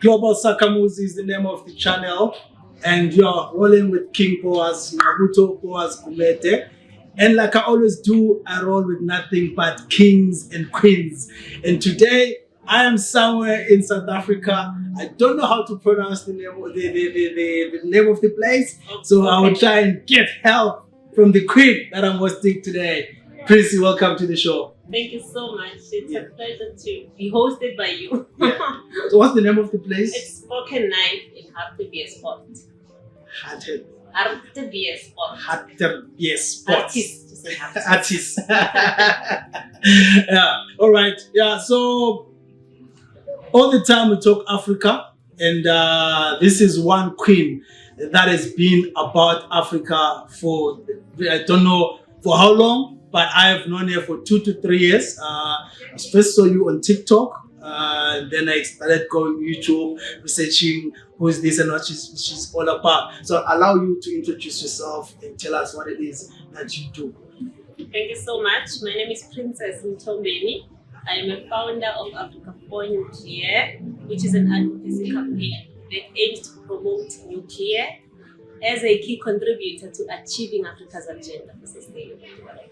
Global Sakamuzi is the name of the channel, and you're rolling with King Boaz, Naruto Boaz Kumete. And like I always do, I roll with nothing but kings and queens. And today, I am somewhere in South Africa. I don't know how to pronounce the name of the place, so I will try and get help from the queen that I'm hosting today. Princey, welcome to the show. Thank you so much. It's a pleasure to be hosted by you. So what's the name of the place? It's Spoken Knife in Hartbeespoort Sport. Hartbeespoort Sport. Hartbeespoort. Artist, to say Artist. Yeah. All right. Yeah. So all the time we talk Africa, and this is one queen that has been about Africa for I don't know for how long. But I have known her for 2 to 3 years. I first saw you on TikTok. Then I started going YouTube, researching who's this and what she's all about. So I'll allow you to introduce yourself and tell us what it is that you do. Thank you so much. My name is Princess Mthombeni. I am a founder of Africa for Nuclear, which is an advocacy campaign that aims to promote nuclear as a key contributor to achieving Africa's agenda for sustainable development.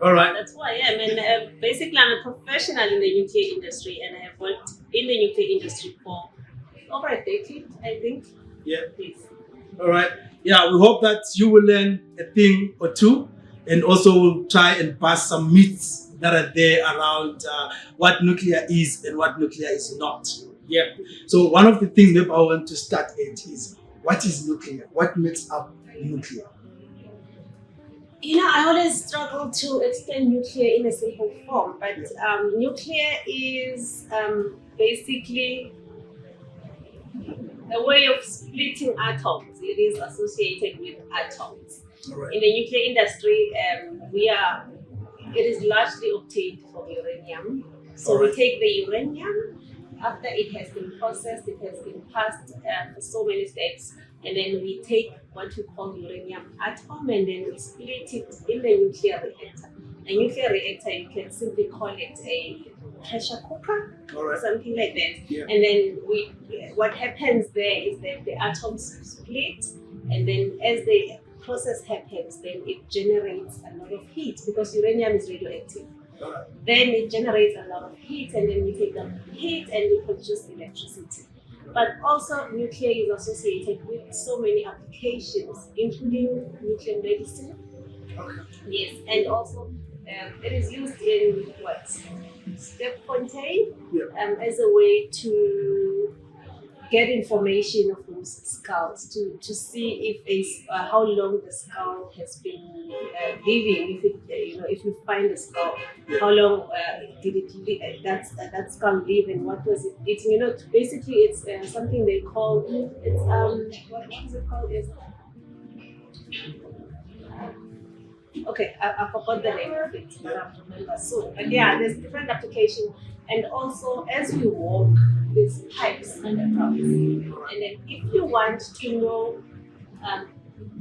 All right. That's who I am. And basically, I'm a professional in the nuclear industry, and I have worked in the nuclear industry for over a decade, I think. Yeah. Yes. All right. Yeah, we hope that you will learn a thing or two, and also we'll try and bust some myths that are there around what nuclear is and what nuclear is not. Yeah. So one of the things maybe I want to start at is, what is nuclear? What makes up nuclear? You know, I always struggle to explain nuclear in a simple form, but nuclear is basically a way of splitting atoms. It is associated with atoms. Right. In the nuclear industry, it is largely obtained from uranium. So we take the uranium. After it has been processed, it has been passed for so many steps, and then we take what we call uranium atom, and then we split it in the nuclear reactor. A nuclear reactor, you can simply call it a pressure cooker, or something like that. Yeah. And then what happens there is that the atoms split, and then as the process happens, then it generates a lot of heat because uranium is radioactive. Then it generates a lot of heat, and then we take the heat and we produce electricity. But also nuclear is associated with so many applications, including nuclear medicine. Okay. Yes, and also it is used in step fontaine as a way to get information of those skulls, to see if how long the skull has been living. If you find the skull, how long did it that skull live, and what was it eating? Basically it's something they call what is it called? Okay, I forgot the name of it, but I remember soon. But yeah, there's different applications, and also as we walk, there's pipes underground. And then if you want to know,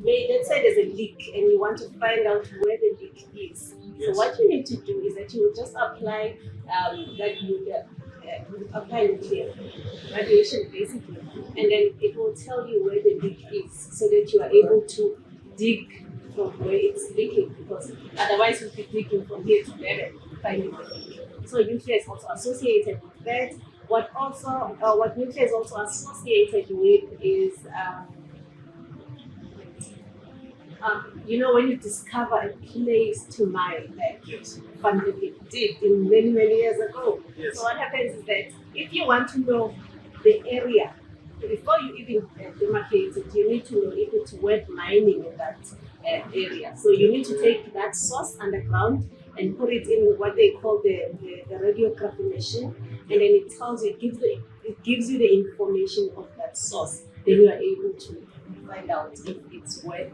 let's say there's a leak and you want to find out where the leak is. Yes. So what you need to do is that you will just apply apply nuclear radiation basically, and then it will tell you where the leak is, so that you are able to dig from where it's leaking, because otherwise you'll be digging from here to there and finding the leak. So nuclear is also associated with that. What nuclear is also associated with is, when you discover a place to mine, like Van der Beek did in many years ago. Yes. So what happens is that if you want to know the area, before you even demarcate it, you need to know if it's worth mining in that area. So you need to take that source underground and put it in what they call the radiography machine, and then it tells you, it gives you the information of that source. Then you are able to find out if it's worth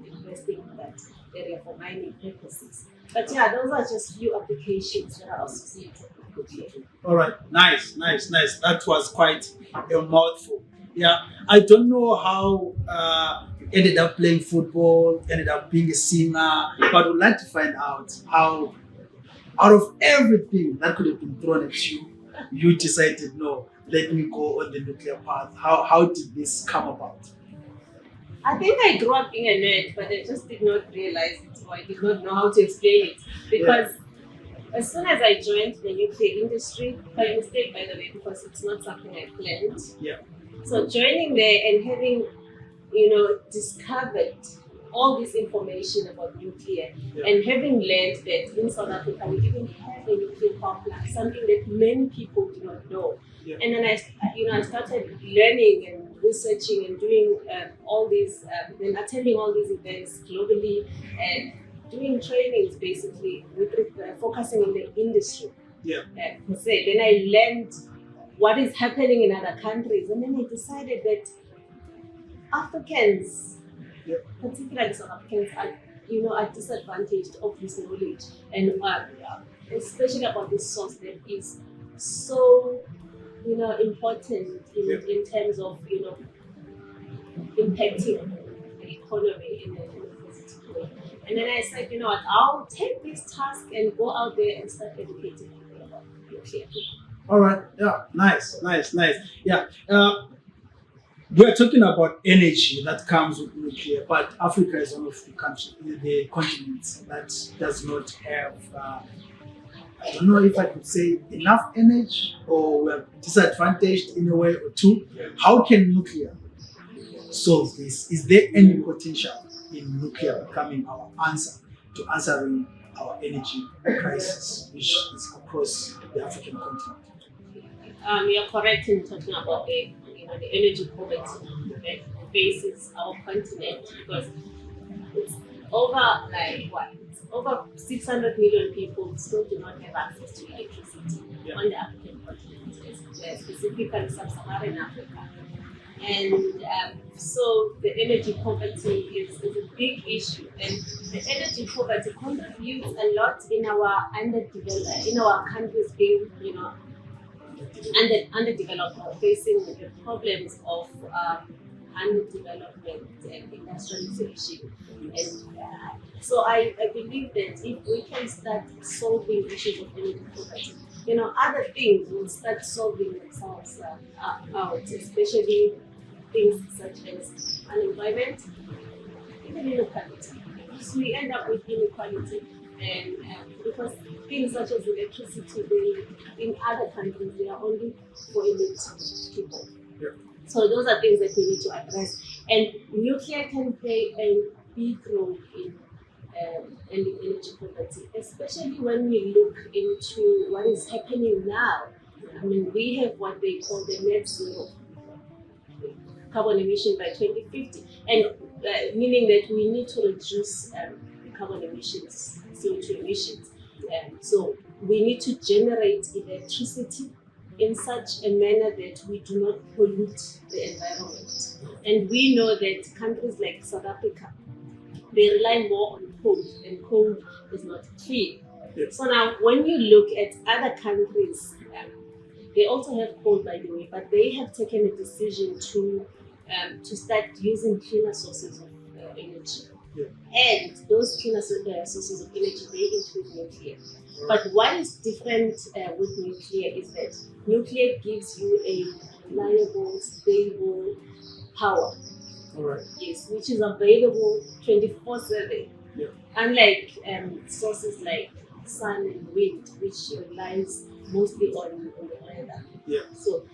investing in that area for mining purposes. But yeah, those are just few applications that are associated with nuclear. All right, nice. That was quite a mouthful. Yeah, I don't know how you ended up playing football, ended up being a singer, but would like to find out how, out of everything that could have been thrown at you, you decided, no, let me go on the nuclear path? How did this come about? I think I grew up being a nerd, but I just did not realize it, or I did not know how to explain it. Because as soon as I joined the nuclear industry, by mistake, by the way, because it's not something I planned. Yeah. So joining there and having, discovered all this information about nuclear, and having learned that in South Africa we even have a nuclear power plant, something that many people do not know. Yeah. And then I started learning and researching and doing all these, and attending all these events globally and doing trainings basically with focusing on the industry. Yeah. Then I learned what is happening in other countries, and then I decided that Africans, particularly South Africans, are disadvantaged of this knowledge, and especially about this source that is so important in terms of impacting the economy in a positive way. And then I said, what, I'll take this task and go out there and start educating people about nuclear. All right. Yeah. Nice. Yeah. We're talking about energy that comes with nuclear, but Africa is one of the continents that does not have, I don't know if I could say enough energy, or we're disadvantaged in a way or two. How can nuclear solve this? Is there any potential in nuclear becoming our answer to answering our energy crisis, which is across the African continent? You're correct in talking about the energy poverty that faces our continent, because it's over 600 million people still do not have access to electricity on the African continent, specifically sub-Saharan Africa. And so the energy poverty is a big issue, and the energy poverty contributes a lot in our countries being underdeveloped, or facing the problems of underdevelopment and industrialization. And so I believe that if we can start solving issues of energy poverty, other things will start solving themselves out, especially things such as unemployment, even inequality. Because we end up with inequality, and because things such as electricity, in other countries, they are only for elite people. Yeah. So those are things that we need to address. And nuclear can play a big role in energy poverty, especially when we look into what is happening now. I mean, we have what they call the net zero carbon emission by 2050, and meaning that we need to reduce carbon emissions, CO2 emissions. So we need to generate electricity in such a manner that we do not pollute the environment. And we know that countries like South Africa, they rely more on coal, and coal is not clean. Yes. So now when you look at other countries, they also have coal, by the way, but they have taken a decision to start using cleaner sources of energy. Yeah. And those cleaner sources of energy, they include nuclear. But what is different with nuclear is that nuclear gives you a reliable, stable power. All right. Yes, which is available 24/7. Yeah. Unlike sources like sun and wind, which relies mostly on the weather. Yeah. So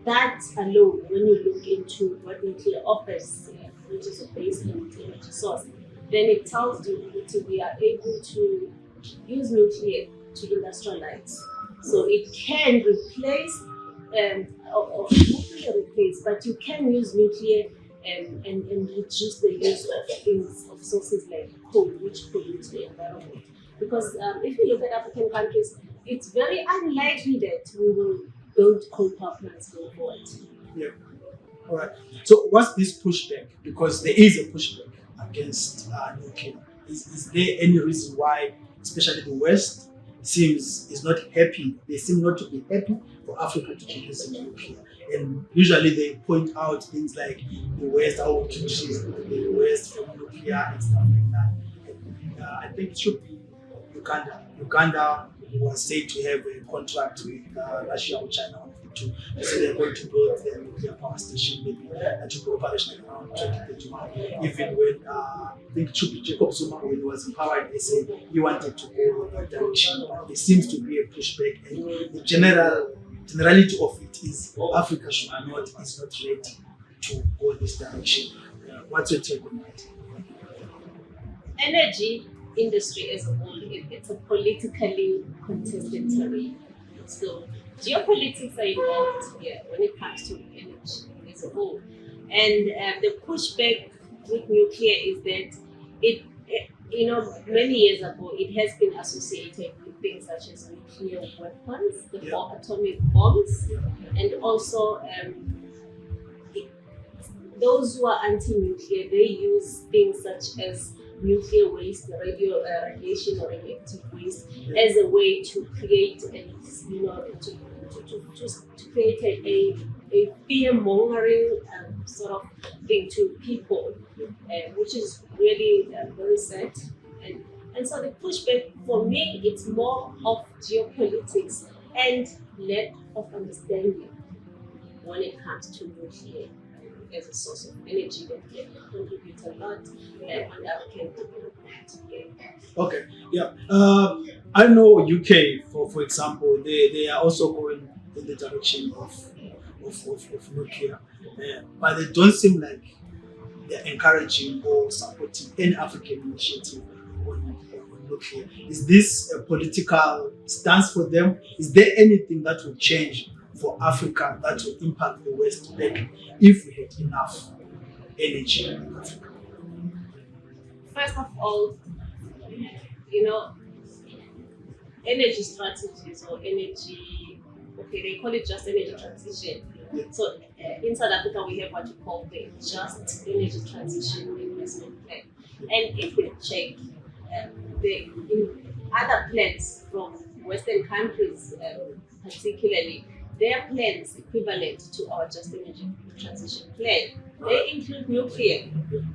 that alone, when you look into what nuclear offers, which is a base energy source, then it tells you that we are able to use nuclear to industrialize. So it can replace, or not really replace, but you can use nuclear and reduce the use of sources like coal, which pollute the environment. Because if you look at African countries, it's very unlikely that we will build coal power plants going forward. Yeah. All right. So what's this pushback? Because there is a pushback against nuclear. Is there any reason why, especially the West, is not happy? They seem not to be happy for Africa to be using nuclear. And usually they point out things like the West, how to choose the West from nuclear and stuff like that. I think it should be Uganda. Uganda was said to have a contract with Russia or China, one of the two. They said they're going to build their nuclear power station maybe to be operational around 2031. Even when I think Jacob Zuma, when he was in power, they said he wanted to go that direction. But there seems to be a pushback, and the generality of it is Africa is not ready to go this direction. What's your take on that? Energy industry as a whole, it's a politically contested terrain. So geopolitics are involved here when it comes to energy as a whole. And the pushback with nuclear is that many years ago, it has been associated with things such as nuclear weapons, the 4 atomic bombs, and also those who are anti-nuclear, they use things such as nuclear waste, radiation or radioactive waste, as a way to create to create a fear-mongering sort of thing to people, which is really very sad. And so the pushback for me, it's more of geopolitics and lack of understanding when it comes to nuclear as a source of energy that can contribute a lot on African development. Okay, yeah. I know UK, for example, they are also going in the direction of nuclear, but they don't seem like they're encouraging or supporting any African initiative on nuclear. Is this a political stance for them? Is there anything that will change for Africa that will impact the West better if we had enough energy in Africa? First of all, energy strategies or energy, they call it just energy transition. Yeah. So in South Africa, we have what you call the Just Energy Transition Investment Plan. And if you check in other plans from Western countries, particularly, their plans equivalent to our Just Energy Transition Plan, they include nuclear.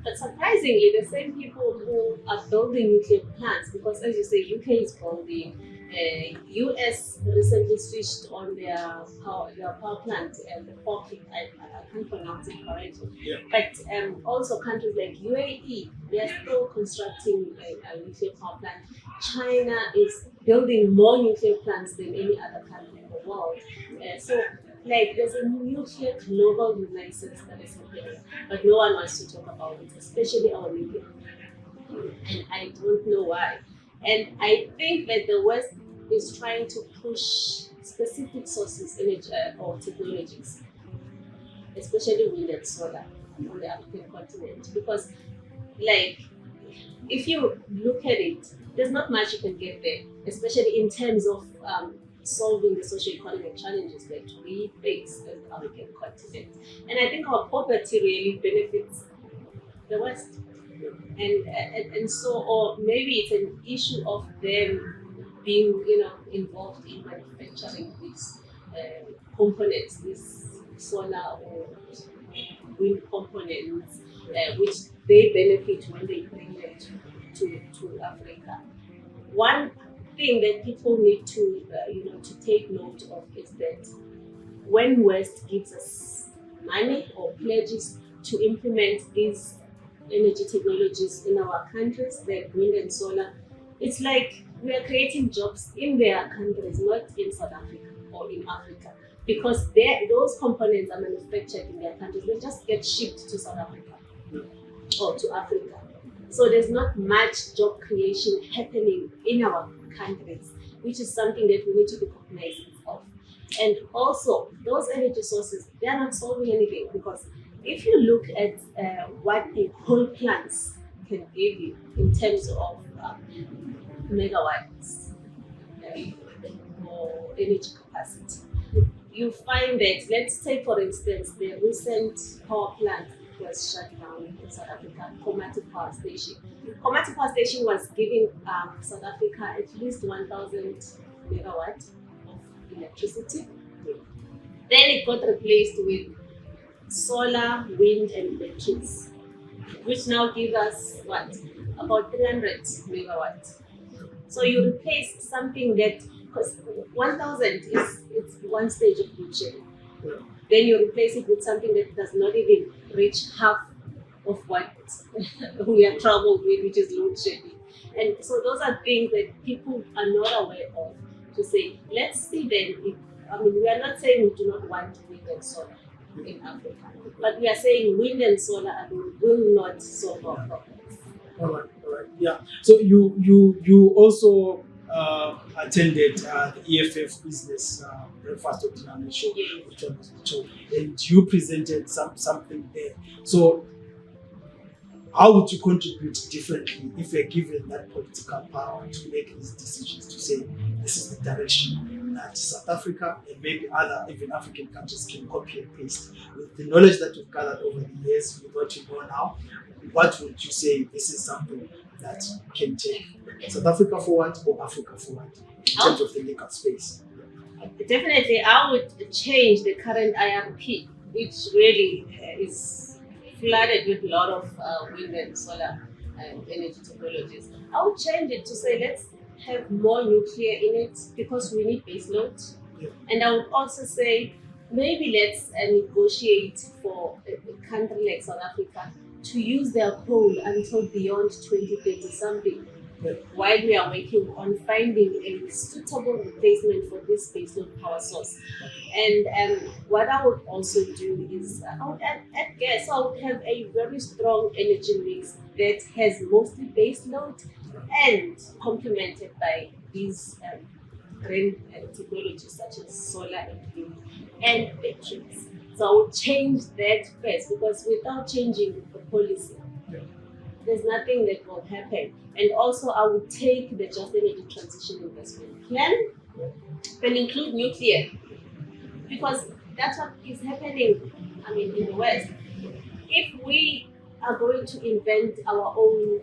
But surprisingly, the same people who are building nuclear plants, because as you say, UK is building, US recently switched on their power plant, the Forking, I can't pronounce it correctly. Yeah. But also countries like UAE, they are still constructing a nuclear power plant. China is building more nuclear plants than any other country in the world. So there's a nuclear global renaissance that is happening, but no one wants to talk about it, especially our media. And I don't know why. And I think that the West is trying to push specific sources, energy or technologies, especially wind and solar on the African continent. Because, if you look at it, there's not much you can get there, especially in terms of solving the socio-economic challenges that we face as the African continent. And I think our poverty really benefits the West. And so, or maybe it's an issue of them being, involved in manufacturing these components, these solar or wind components, which they benefit when they bring them to Africa. One thing that people need to, to take note of is that when West gives us money or pledges to implement these energy technologies in our countries, like wind and solar, it's like we are creating jobs in their countries, not in South Africa or in Africa, because those components are manufactured in their countries. They just get shipped to South Africa or to Africa. So there's not much job creation happening in our countries, which is something that we need to be cognizant of. And also, those energy sources, they are not solving anything, because if you look at what a coal plant can give you in terms of megawatts or energy capacity, you find that, let's say for instance, the recent power plant was shut down in South Africa, Komati Power Station. Komati Power Station was giving South Africa at least 1,000 megawatts of electricity. Then it got replaced with solar, wind, and electrics, which now give us about 300 megawatts. So you replace something that because 1,000 it's one stage of load shedding. Yeah. Then you replace it with something that does not even reach half of what we are troubled with, which is load shedding. And so those are things that people are not aware of. To say, let's see then. We are not saying we do not want wind and solar in Africa, but we are saying wind and solar alone will not solve our problems. All right. Yeah. So you also attended the EFF Business Breakfast of Dynamic which was show, and you presented something there. So, how would you contribute differently if you're given that political power to make these decisions, to say this is the direction that South Africa and maybe other even African countries can copy and paste? With the knowledge that you've gathered over the years, with what you know now, what would you say this is something that can take South Africa forward or Africa forward in terms of the legal space? Definitely, I would change the current IRP, which really is flooded with a lot of wind and solar energy technologies. I would change it to say let's have more nuclear in it because we need base load. Yeah. And I would also say maybe let's negotiate for a country like South Africa to use their coal until beyond 2030 something. Yeah. While we are working on finding a suitable replacement for this baseload power source. And what I would also do is, I would add gas. I would have a very strong energy mix that has mostly baseload and complemented by these green technologies such as solar and wind and batteries. So I would change that first, because without changing the policy, there's nothing that will happen. And also, I would take the Just Energy Transition Investment Plan and include nuclear, because that's what is happening. In the West, if we are going to invent our own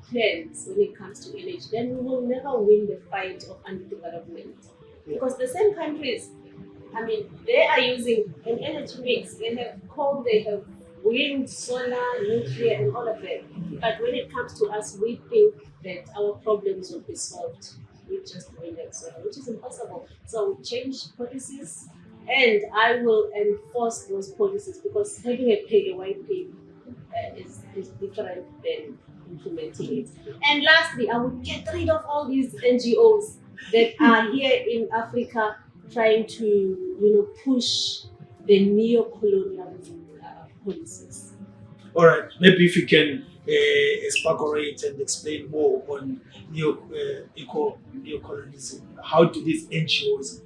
plans when it comes to energy, then we will never win the fight of underdevelopment. Because the same countries, they are using an energy mix. They have coal, they have wind, solar, nuclear, and all of that. But when it comes to us, we think that our problems will be solved with just wind and solar, which is impossible. So we change policies, and I will enforce those policies, because having a white paper is different than implementing it. And lastly, I would get rid of all these NGOs that are here in Africa trying to, push the Neo-colonialism policies. All right, maybe if you can expagorate and explain more on neo-colonialism. How do these NGOs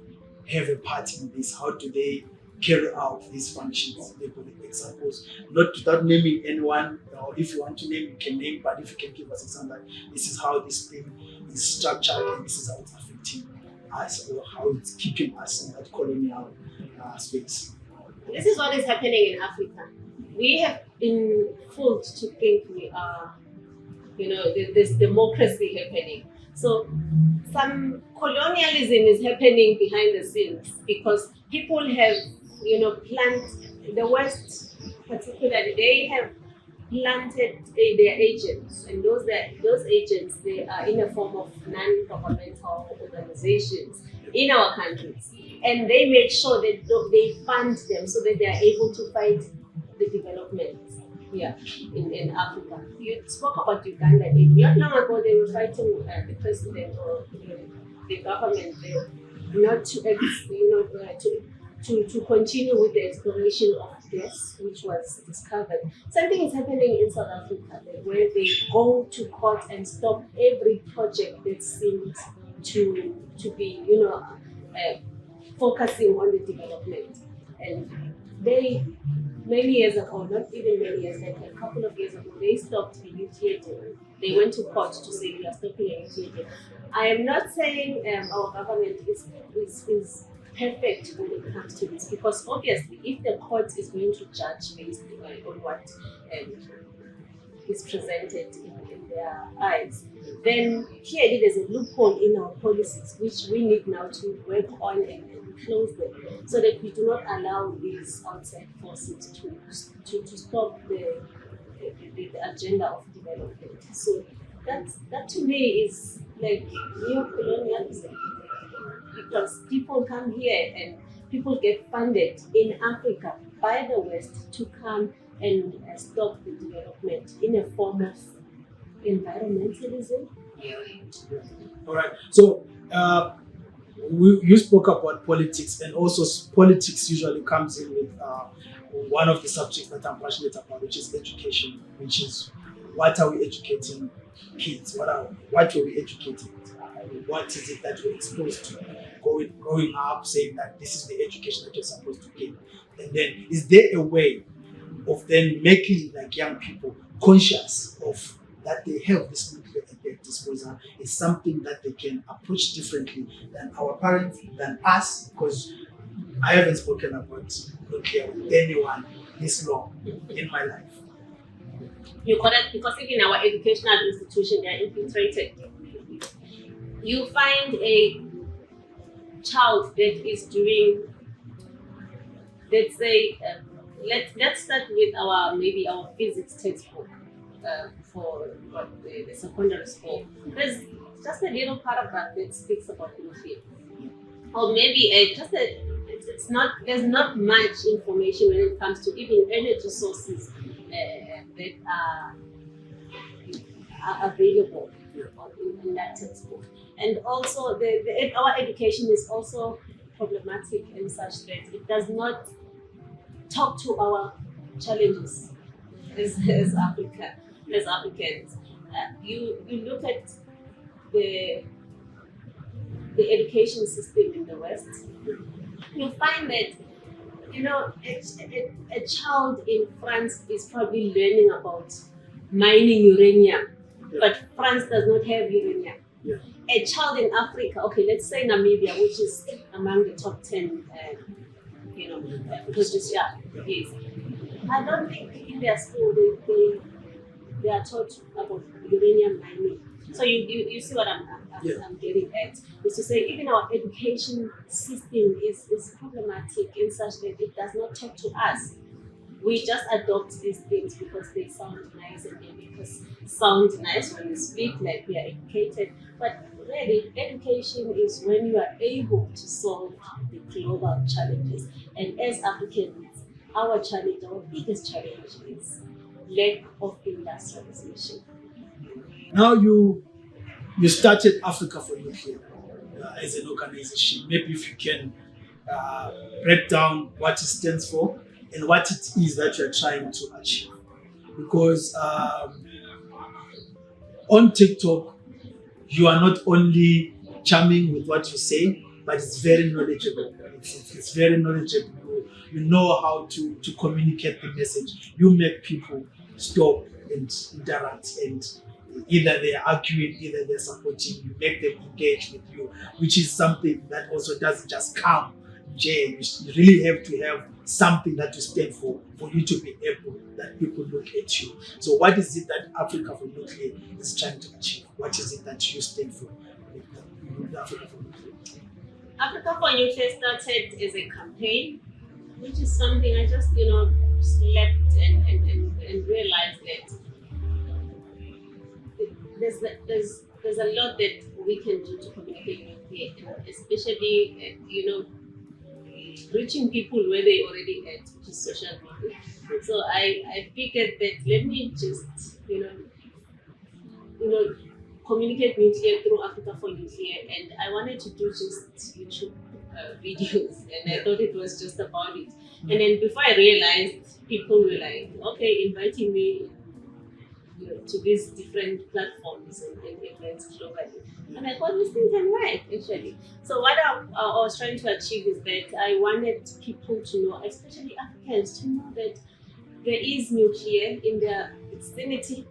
have a part in this? How do they carry out these functions? They could examples, not without naming anyone, or if you want to name, you can name, but if you can give us example, this is how this thing is structured and this is how it's affecting us, or how it's keeping us in that colonial space. This is what is happening in Africa. We have been fooled to think we are, there's democracy happening. So some colonialism is happening behind the scenes, because people have, planted, the West particularly, they have planted their agents, and those agents, they are in a form of non-governmental organizations in our countries, and they make sure that they fund them so that they are able to fight the development here in Africa. You spoke about Uganda. Not long ago, they were fighting the president or the government there not to continue with the exploration of gas, which was discovered. Something is happening in South Africa where they go to court and stop every project that seems to be, focusing on the development. And they, many years ago, not even many years, like a couple of years ago, they stopped a nuclear deal. They went to court to say we are stopping a nuclear deal. I am not saying our government is perfect when it comes to this, because obviously, if the court is going to judge based on what is presented in their eyes, then clearly there's a loophole in our policies which we need now to work on and close them, so that we do not allow these outside forces to stop the agenda of development. So that to me is like neo-colonialism. because people come here and people get funded in Africa by the West to come and stop the development in a form of environmentalism. All right. So you spoke about politics, and also politics usually comes in with one of the subjects that I'm passionate about, which is education, which is what are we educating kids? What are we educating? What is it that we're exposed to growing up, saying that this is the education that you're supposed to get? And then is there a way of then making like young people conscious of that they have this nuclear at their disposal? Is something that they can approach differently than our parents, than us? Because I haven't spoken about nuclear with anyone this long in my life. You're correct, because even our educational institution, they are infiltrated. You find a child that is doing, let's say, let's start with our physics textbook for the secondary school. There's just a little paragraph that speaks about nuclear, or maybe there's not much information when it comes to even energy sources that are available in that textbook. And also our education is also problematic in such that it does not talk to our challenges as Africans. You look at the education system in the West, you find that a child in France is probably learning about mining uranium, but France does not have uranium. Yeah. A child in Africa, okay, let's say Namibia, which is among the top 10, because yes. I don't think in their school they are taught about uranium mining. So you see what I'm getting at, is to say even our education system is problematic in such that it does not talk to us. We just adopt these things because they sound nice and they make us sound nice when we speak like we are educated. But really, education is when you are able to solve the global challenges. And as Africans, our biggest challenge is lack of industrialization. Now you started Africa for Nuclear as an organization. Maybe if you can break down what it stands for and what it is that you're trying to achieve. Because on TikTok, you are not only charming with what you say, but it's very knowledgeable. It's very knowledgeable. You know how to communicate the message. You make people stop and interact, and either they're arguing, either they're supporting you, make them engage with you, which is something that also doesn't just come. You really have to have something that you stand for you to be able that people look at you. So what is it that Africa for Nuclear is trying to achieve? What is it that you stand for? Africa for Nuclear. Africa for Nuclear started as a campaign, which is something I just slept and realized that there's a lot that we can do to communicate nuclear, especially reaching people where they already at, which is social media. So I figured that let me just communicate nuclear through Africa for Nuclear, and I wanted to do just YouTube videos, and I thought it was just about it. And then before I realized, people were like, okay, inviting me to these different platforms and events globally. And I thought this thing can work, actually. So what I was trying to achieve is that I wanted people to know, especially Africans, to know that there is nuclear in their vicinity.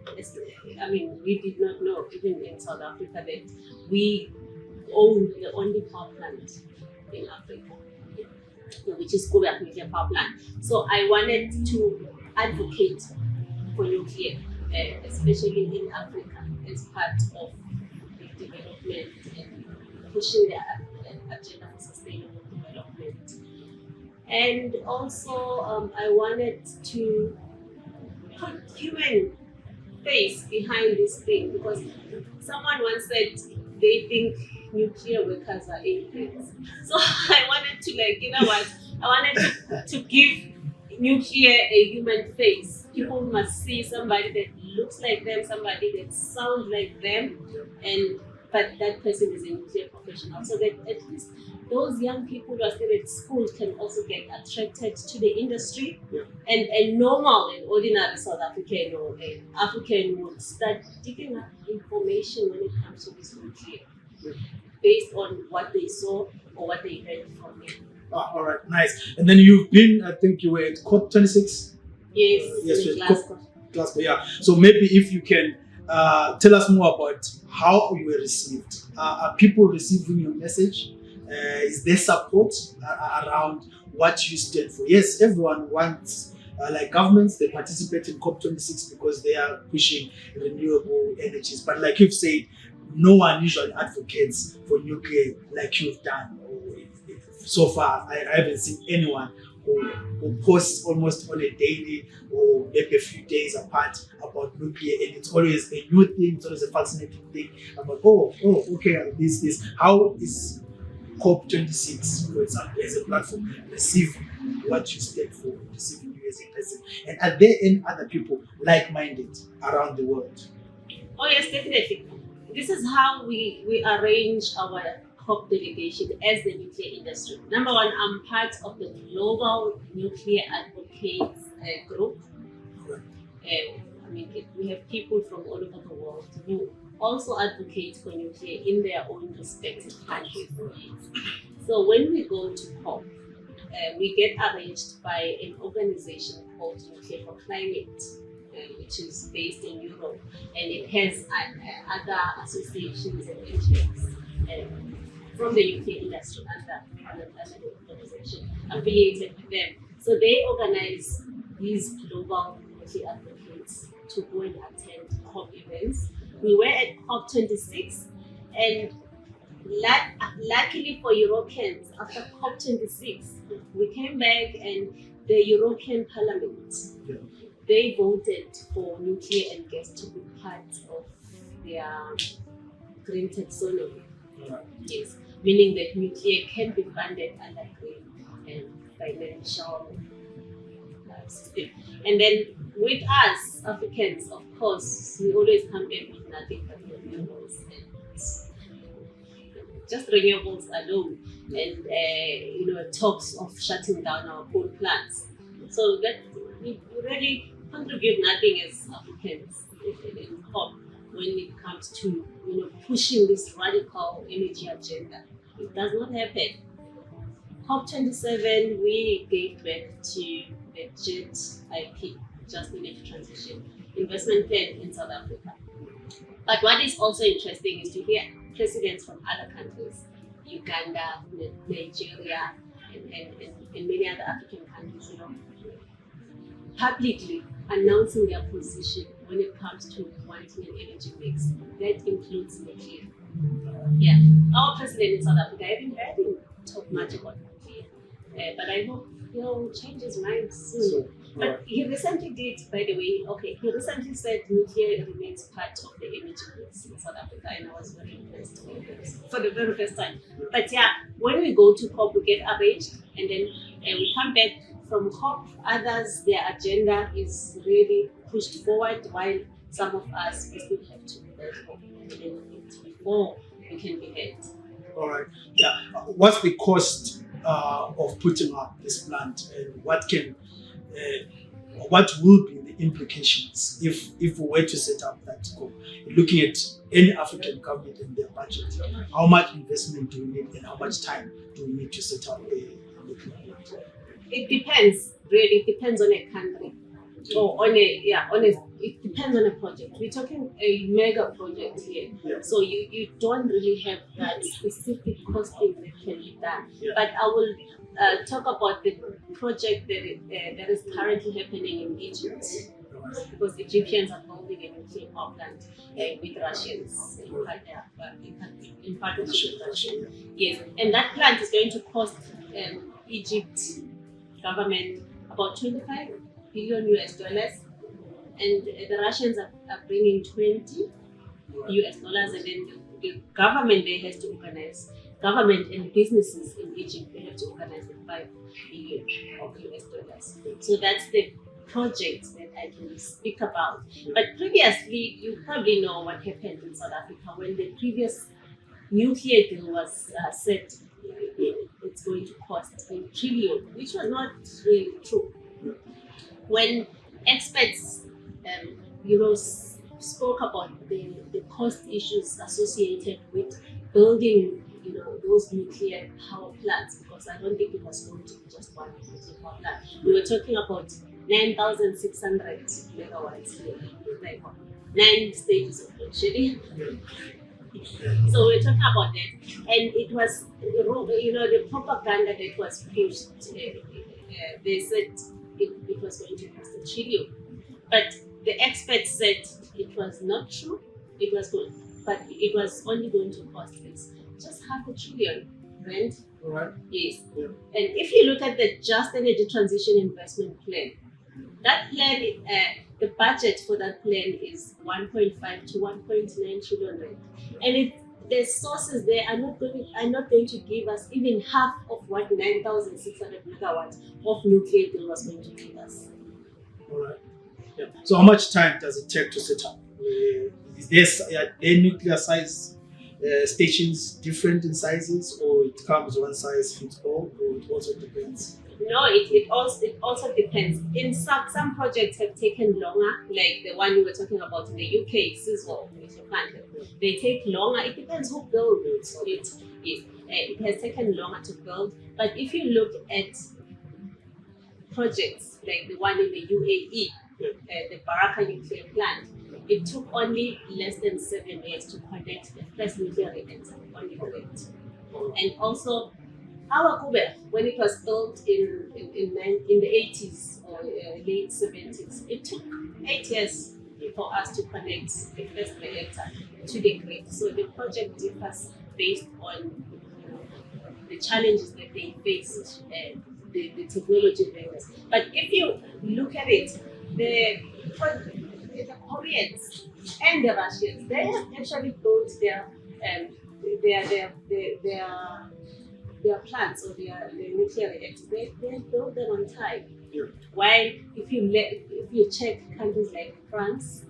I mean, we did not know, even in South Africa, that we own the only power plant in Africa, which is Kobe Nuclear Power Plant. So I wanted to advocate for nuclear, especially in Africa, as part of the development and pushing the agenda for sustainable development. And also, I wanted to put human face behind this thing, because someone once said they think nuclear workers are aliens. So I wanted to I wanted to give nuclear a human face. People must see somebody that looks like them, somebody that sounds like them, but that person is a nuclear professional. So that at least those young people who are still at school can also get attracted to the industry. And a normal and ordinary South African or an African would start digging up information when it comes to this nuclear, based on what they saw or what they heard from me. All right, nice. And then you've been, I think you were at COP26? Yes, in Glasgow, yeah. So maybe if you can tell us more about how you were received. Are people receiving your message? Is there support around what you stand for? Yes, everyone wants, like governments, they participate in COP26 because they are pushing renewable energies. But like you've said, no one usually advocates for nuclear like you've done. So far, I haven't seen anyone who posts almost on a daily or maybe a few days apart about nuclear, and it's always a new thing, it's always a fascinating thing about, okay, this. How is COP26, for example, as a platform, receiving what you stand for, receiving you as a person? And are there any other people like-minded around the world? Oh yes, definitely. This is how we arrange our COP delegation as the nuclear industry. Number one, I'm part of the Global Nuclear Advocates group. We have people from all over the world who also advocate for nuclear in their own respective countries. So when we go to COP, we get arranged by an organization called Nuclear for Climate, which is based in Europe, and it has other associations and NGOs from the UK industry under the organization affiliated with them. So they organize these global nuclear advocates to go and attend COP events. We were at COP26, and luckily for Europeans, after COP26, we came back and the European Parliament, they voted for nuclear and gas to be part of their green taxonomy. Yes, meaning that nuclear can be funded under green and financial system. And then with us, Africans, of course, we always come back with nothing but renewables. Just renewables alone, and talks of shutting down our coal plants. So that we really contribute nothing as Africans in COP when it comes to pushing this radical energy agenda. It does not happen. COP27, we gave back to the JET, Just Energy Transition Investment Plan in South Africa. But what is also interesting is to hear presidents from other countries, Uganda, Nigeria, and many other African countries, publicly announcing their position when it comes to wanting an energy mix. That includes nuclear. Yeah, our president in South Africa, I haven't heard him talk much about nuclear, but I hope he'll change his mind soon. But he recently did, by the way, he recently said nuclear remains part of the energy mix in South Africa, and I was very impressed for the very first time. But yeah, when we go to COP, we get arranged, and then we come back from COP. Others, their agenda is really pushed forward, while some of us, we still have to go before we can be heard. All right. Yeah. What's the cost of putting up this plant, and what will be the implications if we were to set up that COP? Looking at any African government and their budget, how much investment do we need, and how much time do we need to set up a nuclear plant? It depends. Really, it depends on a country. It depends on a project. We're talking a mega project here, so you don't really have that specific costing that can be done. But I will talk about the project that is currently happening in Egypt, because Egyptians are building a nuclear power plant with Russians in partnership with Russia. Yes, and that plant is going to cost Egypt government about $25 billion, and the Russians are bringing $20 US, and then the government there has to organize, government and businesses in Egypt, they have to organize the $5 billion of US dollars. So that's the project that I can speak about. But previously, you probably know what happened in South Africa when the previous nuclear deal was set. It's going to cost $1 trillion, which was not really true. When experts, spoke about the cost issues associated with building, those nuclear power plants, because I don't think it was going to be just one nuclear power plant. We were talking about 9,600 megawatts here, like 9 stages of loadshedding. So we're talking about that, and it was, the propaganda that was pushed. They said it was going to cost $1 trillion, but the experts said it was not true. It was good, but it was only going to cost us just $500 billion, right? All right. Yes. Yeah. And if you look at the Just Energy Transition Investment Plan, that plan, the budget for that plan is 1.5 to 1.9 trillion rand, and the sources there are not going to give us even half of what 9,600 megawatts of nuclear deal was going to give us. All right. Yeah. So how much time does it take to set up? Are there nuclear size stations different in sizes, or it comes one size fits all, or it also depends? No, it also depends. In some projects have taken longer, like the one we were talking about in the UK, Sizwell, they take longer. It depends who builds it. It has taken longer to build. But if you look at projects like the one in the UAE, the Baraka nuclear plant, it took only less than 7 years to connect the first nuclear reactor, only for it. And also, our Kuber, when it was built in the 80s or late 70s, it took 8 years for us to connect the first reactor to the grid. So the project differs based on the challenges that they faced, the technology vendors. But if you look at it, the Koreans and the Russians, they have actually built their plants or their nuclear reactors. They build them on time. Yeah. While if you check countries like France,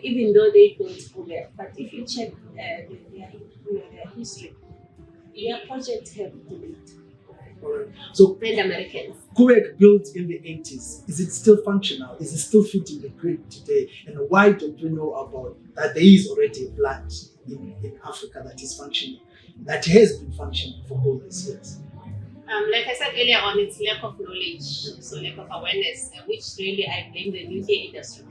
even though they built Kuber, but if you check their history, their projects have delayed. All right. So, and Americans. Kuwait built in the 80s. Is it still functional? Is it still fitting the grid today? And why don't we know about that? There is already a plant in Africa that is functioning, that has been functioning for all these years. Like I said earlier on, it's lack of knowledge, so lack of awareness, which really I blame the nuclear industry.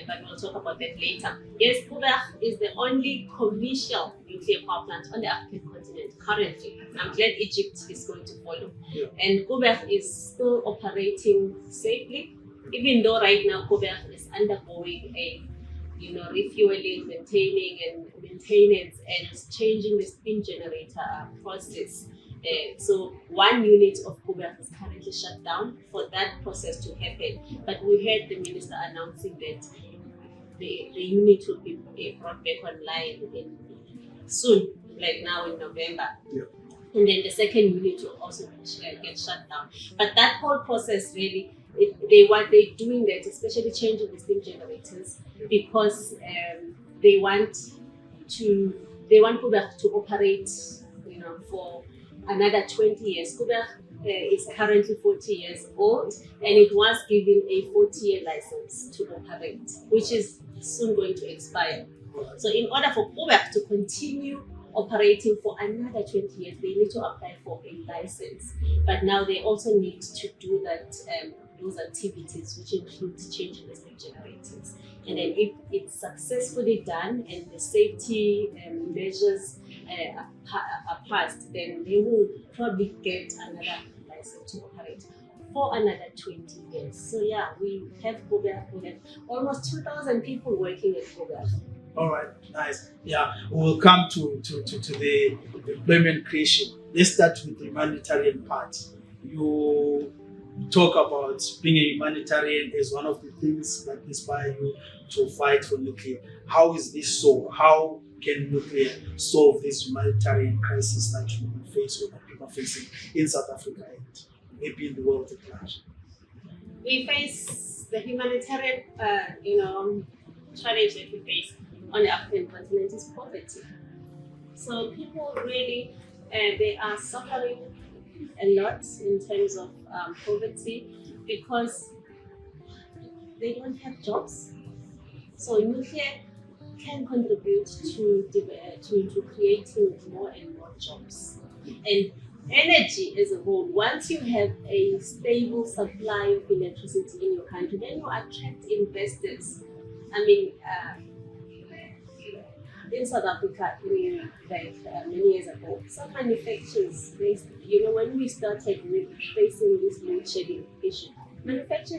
But we'll talk about that later. Yes, Kuber is the only commercial nuclear power plant on the African continent currently. I'm glad Egypt is going to follow. Yeah. And Kuber is still operating safely, even though right now Kuber is undergoing a refueling, maintaining and maintenance and changing the steam generator process. So one unit of Kuber is currently shut down for that process to happen. But we heard the minister announcing that the unit will be brought back online soon, like now in November. Yeah. And then the second unit will also get shut down. But that whole process really, they're doing that, especially changing the steam generators, because they want Kuber to operate, for another 20 years. Kuber is currently 40 years old, and it was given a 40-year license to operate, which is soon going to expire. So in order for Kuber to continue operating for another 20 years, they need to apply for a license. But now they also need to do that, those activities, which includes changing the steam generators. And then if it's successfully done and the safety measures are passed, then they will probably get another license to operate for another 20 years. So yeah, we have Kuber. We have almost 2,000 people working at Kuber. All right, nice. Yeah, we'll come to the employment creation. Let's start with the humanitarian part. You talk about being a humanitarian as one of the things that inspire you to fight for nuclear. How is this so? How can nuclear solve this humanitarian crisis that we face or that people are facing in South Africa and maybe in the world at large? We face the humanitarian, challenge that we face on the African continent is poverty. So people really, they are suffering a lot in terms of poverty because they don't have jobs. So nuclear can contribute to creating more and more jobs. And energy as a whole, once you have a stable supply of electricity in your country, then you attract investors. I mean, in South Africa, many years ago, some manufacturers, when we started facing this load-shedding issue,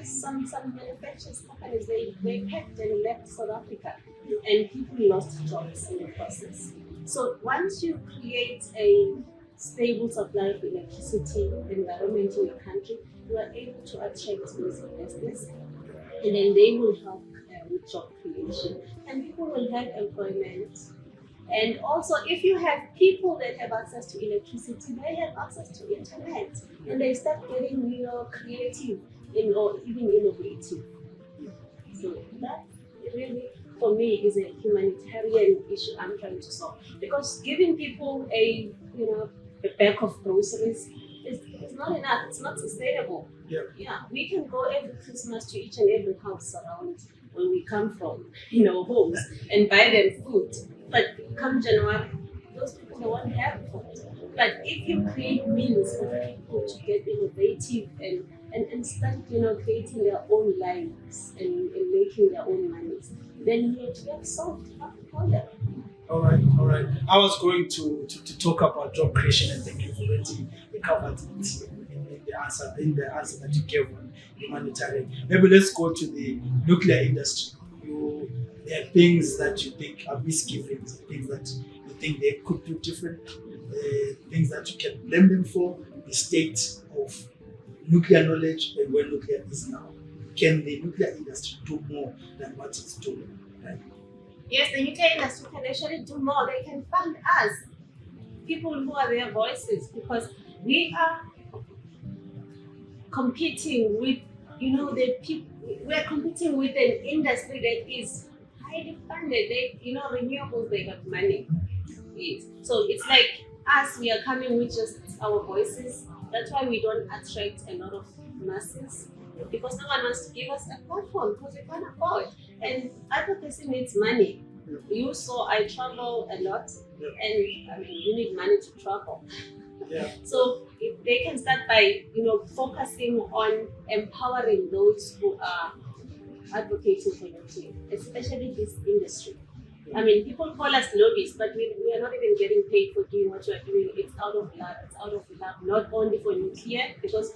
some manufacturers companies, they packed and left South Africa, and people lost jobs in the process. So once you create a stable supply of electricity environment in your country, you are able to attract those investors, and then they will help with job creation, and people will have employment. And also, if you have people that have access to electricity, they have access to internet, and they start getting creative or even innovative. So that really, for me, is a humanitarian issue I'm trying to solve, because giving people a bag of groceries is not enough. It's not sustainable. Yeah, we can go every Christmas to each and every house around where we come from, homes, and buy them food. But come January, those people don't want to have food. But if you create means for people to get innovative and start, creating their own lives and making their own monies, then you have solved the problem. All right. I was going to talk about job creation, and thank you for already covered it in the answer that you gave on humanitarian. Maybe let's go to the nuclear industry. There are things that you think are misgivings, things that you think they could do different, things that you can blame them for, the state of nuclear knowledge and where nuclear is now. Can the nuclear industry do more than what it's doing? Right? Yes, the nuclear industry can actually do more. They can fund us, people who are their voices, because we are competing with, we are competing with an industry that is highly funded. Renewables, they have money. Yes. So it's like us, we are coming with just our voices. That's why we don't attract a lot of masses, because no one wants to give us a platform, because we can't afford. And advocacy needs money. You saw I travel a lot, and you need money to travel. Yeah. So if they can start by focusing on empowering those who are advocating for nuclear, especially this industry. People call us lobbyists, but we are not even getting paid for doing what we are doing. It's out of love. It's out of love, not only for nuclear, because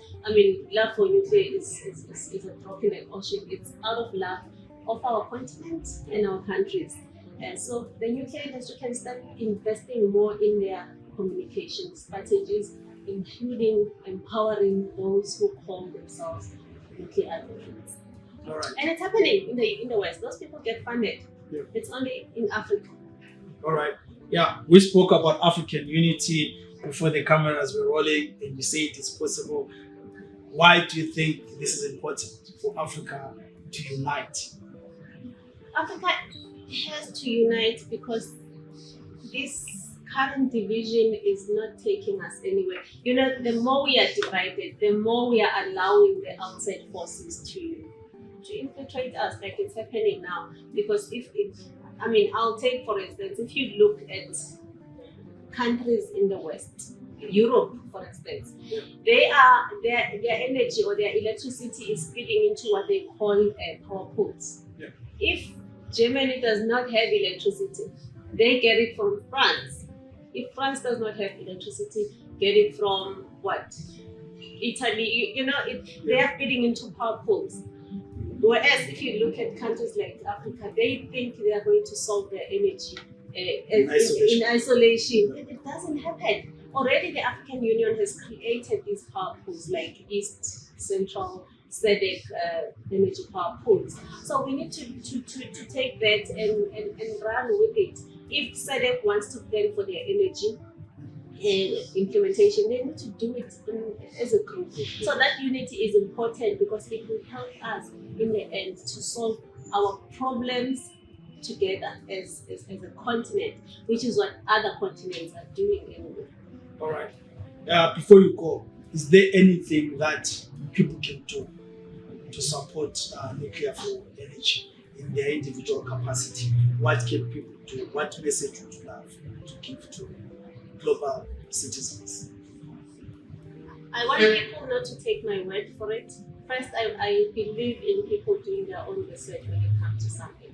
love for nuclear is a drop in the ocean. It's out of love of our continent and our countries. And so the nuclear industry can start investing more in their communication strategies, including empowering those who call themselves nuclear advocates. All right. And it's happening in the West. Those people get funded. Yeah. It's only in Africa. All right. Yeah, we spoke about African unity before the cameras were rolling, and you say it is possible. Why do you think this is important for Africa to unite? Africa has to unite because this current division is not taking us anywhere. The more we are divided, the more we are allowing the outside forces to infiltrate us, like it's happening now. Because I'll take, for instance, if you look at countries in the West, Europe, for instance, their energy or their electricity is feeding into what they call power pools. Yeah. If Germany does not have electricity, they get it from France. If France does not have electricity, get it from what? Italy. They are feeding into power pools. Whereas if you look at countries like Africa, they think they are going to solve their energy in isolation. It doesn't happen. Already the African Union has created these power pools like East, Central, SADC energy power pools. So we need to take that and run with it. if SADC wants to plan for their energy implementation, they need to do it as a group. So that unity is important because it will help us in the end to solve our problems together as a continent, which is what other continents are doing anyway. All right. Before you go, is there anything that people can do to support nuclear fuel energy in their individual capacity? What can people do? What message would you have to give to global citizens? I want people not to take my word for it. First, I believe in people doing their own research when it comes to something.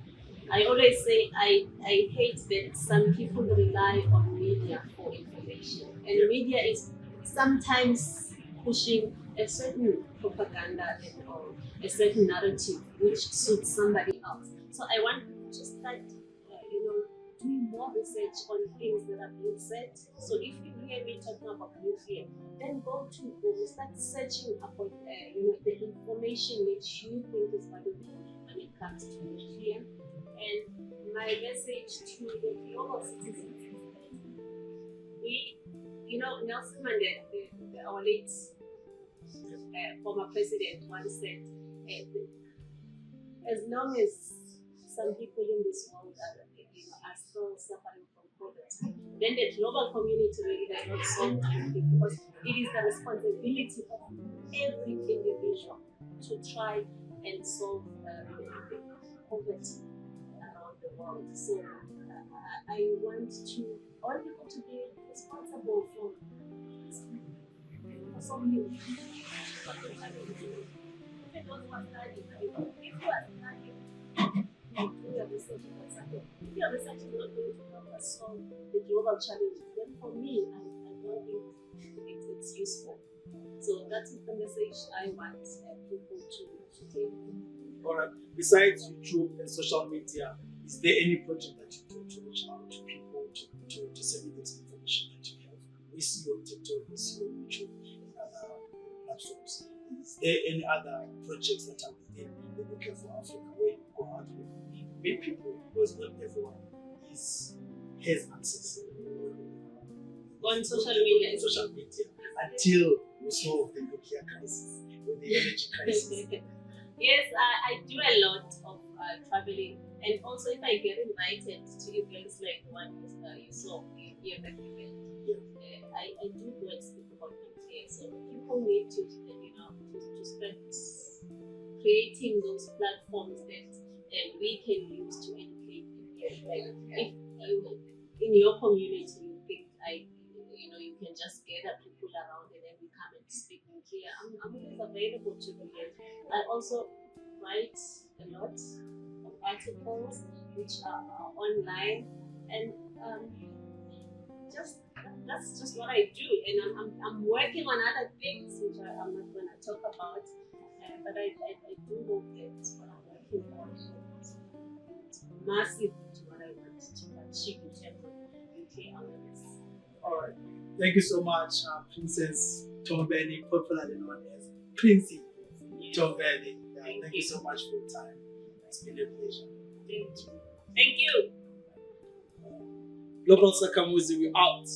I always say I hate that some people rely on media for information. And media is sometimes pushing a certain propaganda or a certain narrative which suits somebody else. So I want to start, doing more research on things that are being said. So if you hear me talking about nuclear, then go start searching about the information which you think is valuable when it comes to nuclear. And my message to the global citizens is that Nelson Mandela, our late former president, once said, as long as some people in this world are still suffering from poverty, then the global community really does not solve anything, because it is the responsibility of every individual to try and solve poverty around the world. So I want people to be responsible for so many things. If you are studying, do your research about something. If your research is not going to help us solve the global challenges, then for me, I don't think it's useful. So that is the message I want people to take. Alright, besides YouTube and social media, is there any project that you do to reach out to people to disseminate this information that you have? We see you on TikTok, we see you on YouTube and other platforms. Is there any other projects that are within the Nuclear for Africa where you go out with meet people, because not everyone has access on social media until we solve the nuclear crisis or the energy crisis? Yes, I do a lot of traveling, and also if I get invited to events like the one you saw here back event, I do go and speak about nuclear. So people need to start creating those platforms that we can use to educate people. Like if you in your community you think you can just gather people around and then we come and speak nuclear, I'm always available to do it. I also write a lot of articles which are online, and that's just what I do. And I'm working on other things which I'm not going to talk about, but I do hope that what I'm working on is massive to what I want to achieve in terms of nuclear awareness. All right. Thank you so much, Princess Mthombeni, popularly known as Princey Mthombeni. Thank you so much for your time. It's been a pleasure. Thank you. Global Sakamuzi, we're out.